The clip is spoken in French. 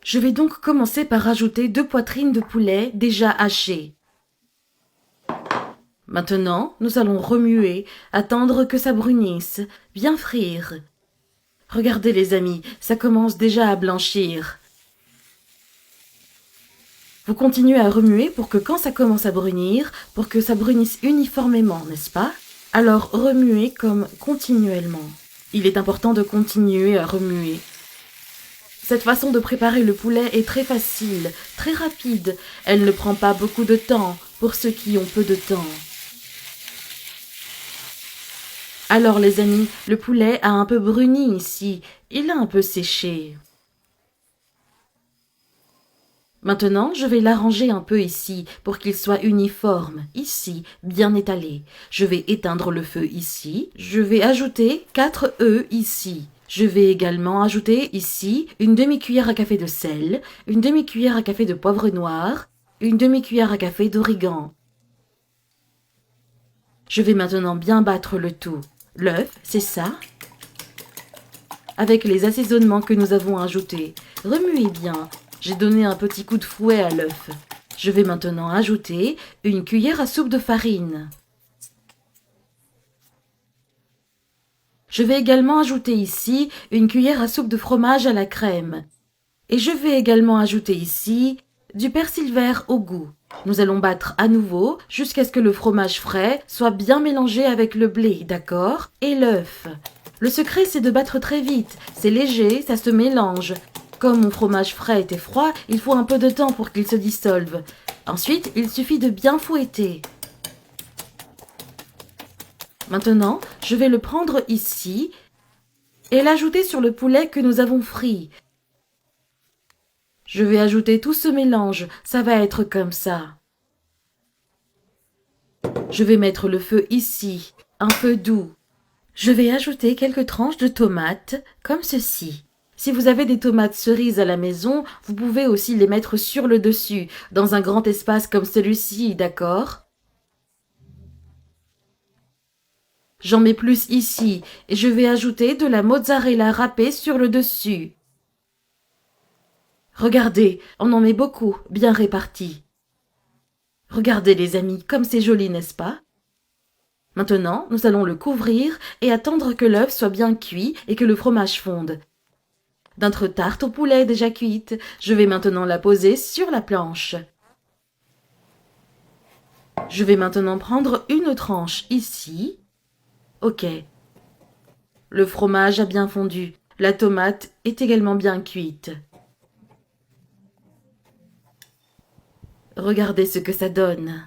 Je vais donc commencer par rajouter 2 poitrines de poulet déjà hachées. Maintenant, nous allons remuer, attendre que ça brunisse, bien frire. Regardez les amis, ça commence déjà à blanchir. Vous continuez à remuer pour que quand ça commence à brunir, pour que ça brunisse uniformément, n'est-ce pas? Alors remuez comme continuellement. Il est important de continuer à remuer. Cette façon de préparer le poulet est très facile, très rapide. Elle ne prend pas beaucoup de temps pour ceux qui ont peu de temps. Alors les amis, le poulet a un peu bruni ici, il a un peu séché. Maintenant, je vais l'arranger un peu ici pour qu'il soit uniforme, ici, bien étalé. Je vais éteindre le feu ici. Je vais ajouter 4 œufs ici. Je vais également ajouter ici une demi-cuillère à café de sel, une demi-cuillère à café de poivre noir, une demi-cuillère à café d'origan. Je vais maintenant bien battre le tout. L'œuf, c'est ça. Avec les assaisonnements que nous avons ajoutés, remuez bien. J'ai donné un petit coup de fouet à l'œuf. Je vais maintenant ajouter une cuillère à soupe de farine. Je vais également ajouter ici une cuillère à soupe de fromage à la crème. Et je vais également ajouter ici du persil vert au goût. Nous allons battre à nouveau jusqu'à ce que le fromage frais soit bien mélangé avec le blé, d'accord? Et l'œuf. Le secret, c'est de battre très vite. C'est léger, ça se mélange. Comme mon fromage frais était froid, il faut un peu de temps pour qu'il se dissolve. Ensuite, il suffit de bien fouetter. Maintenant, je vais le prendre ici et l'ajouter sur le poulet que nous avons frit. Je vais ajouter tout ce mélange, ça va être comme ça. Je vais mettre le feu ici, un feu doux. Je vais ajouter quelques tranches de tomates, comme ceci. Si vous avez des tomates cerises à la maison, vous pouvez aussi les mettre sur le dessus, dans un grand espace comme celui-ci, d'accord? J'en mets plus ici, et je vais ajouter de la mozzarella râpée sur le dessus. Regardez, on en met beaucoup, bien répartis. Regardez les amis, comme c'est joli, n'est-ce pas? Maintenant, nous allons le couvrir et attendre que l'œuf soit bien cuit et que le fromage fonde. Notre tarte au poulet est déjà cuite. Je vais maintenant la poser sur la planche. Je vais maintenant prendre une tranche ici. Ok. Le fromage a bien fondu. La tomate est également bien cuite. Regardez ce que ça donne.